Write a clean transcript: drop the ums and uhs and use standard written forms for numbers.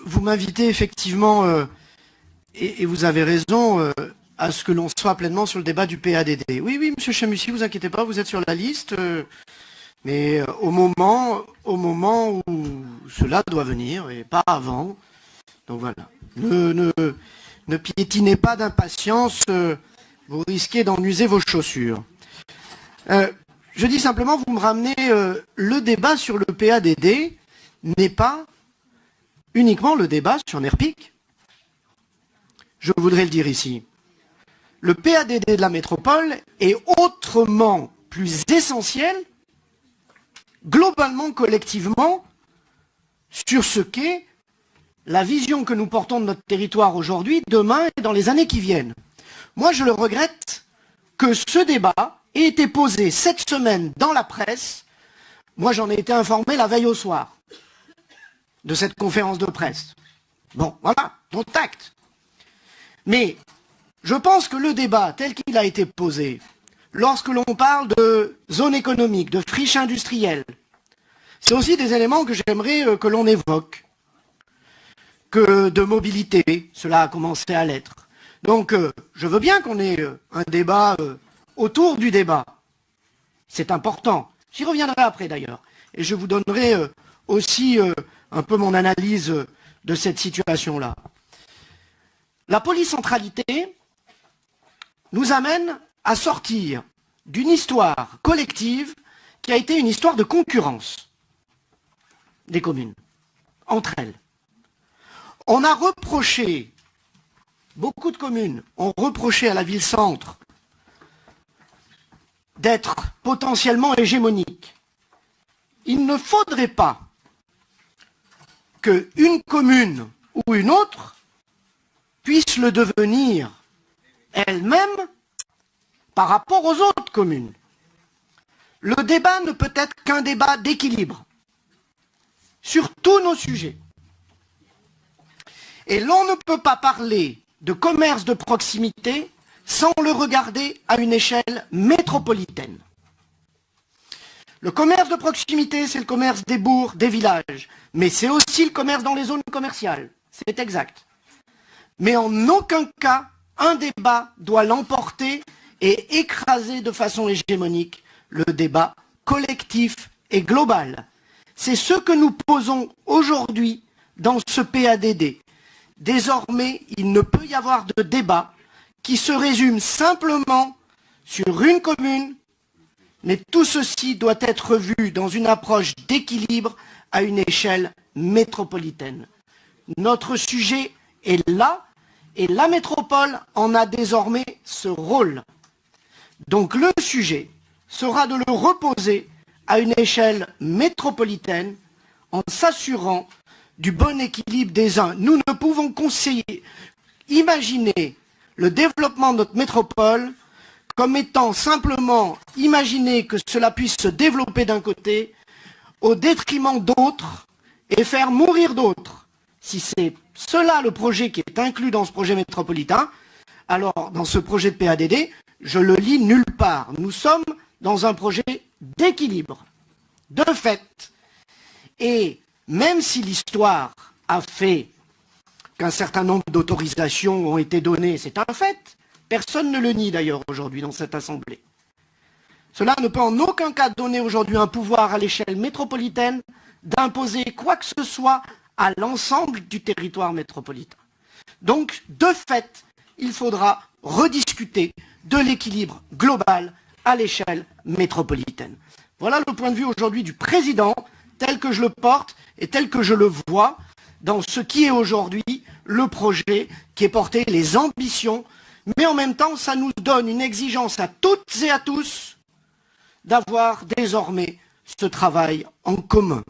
vous m'invitez effectivement, et vous avez raison, à ce que l'on soit pleinement sur le débat du PADD. Oui, oui, monsieur Chamussi, vous inquiétez pas, vous êtes sur la liste, mais au moment où cela doit venir, et pas avant. Donc voilà. Ne piétinez pas d'impatience, vous risquez d'en user vos chaussures. Je dis simplement, vous me ramenez le débat sur le PADD n'est pas uniquement le débat sur NERPIC. Je voudrais le dire ici. Le PADD de la métropole est autrement plus essentiel, globalement, collectivement, sur ce qu'est la vision que nous portons de notre territoire aujourd'hui, demain et dans les années qui viennent. Moi, je le regrette que ce débat ait été posé cette semaine dans la presse. Moi, j'en ai été informé la veille au soir de cette conférence de presse. Bon, voilà, donc tact. Mais je pense que le débat tel qu'il a été posé, lorsque l'on parle de zone économique, de friche industrielle, c'est aussi des éléments que j'aimerais que l'on évoque, que de mobilité, cela a commencé à l'être. Donc, je veux bien qu'on ait un débat autour du débat. C'est important. J'y reviendrai après d'ailleurs. Et je vous donnerai aussi un peu mon analyse de cette situation-là. La polycentralité nous amène à sortir d'une histoire collective qui a été une histoire de concurrence des communes, entre elles. On a reproché, beaucoup de communes ont reproché à la ville-centre d'être potentiellement hégémonique. Il ne faudrait pas qu'une commune ou une autre puisse le devenir elle-même par rapport aux autres communes. Le débat ne peut être qu'un débat d'équilibre sur tous nos sujets. Et l'on ne peut pas parler de commerce de proximité sans le regarder à une échelle métropolitaine. Le commerce de proximité, c'est le commerce des bourgs, des villages, mais c'est aussi le commerce dans les zones commerciales, c'est exact. Mais en aucun cas, un débat doit l'emporter et écraser de façon hégémonique le débat collectif et global. C'est ce que nous posons aujourd'hui dans ce PADD. Désormais, il ne peut y avoir de débat qui se résume simplement sur une commune, mais tout ceci doit être vu dans une approche d'équilibre à une échelle métropolitaine. Notre sujet est là, et la métropole en a désormais ce rôle. Donc le sujet sera de le reposer à une échelle métropolitaine en s'assurant du bon équilibre des uns. Nous ne pouvons imaginer le développement de notre métropole comme étant simplement imaginer que cela puisse se développer d'un côté au détriment d'autres et faire mourir d'autres. Si c'est cela le projet qui est inclus dans ce projet métropolitain, alors dans ce projet de PADD, je le lis nulle part. Nous sommes dans un projet d'équilibre, de fait. Et même si l'histoire a fait qu'un certain nombre d'autorisations ont été données, c'est un fait. Personne ne le nie d'ailleurs aujourd'hui dans cette Assemblée. Cela ne peut en aucun cas donner aujourd'hui un pouvoir à l'échelle métropolitaine d'imposer quoi que ce soit à l'ensemble du territoire métropolitain. Donc, de fait, il faudra rediscuter de l'équilibre global à l'échelle métropolitaine. Voilà le point de vue aujourd'hui du président, tel que je le porte et tel que je le vois dans ce qui est aujourd'hui le projet qui est porté, les ambitions, mais en même temps, ça nous donne une exigence à toutes et à tous d'avoir désormais ce travail en commun.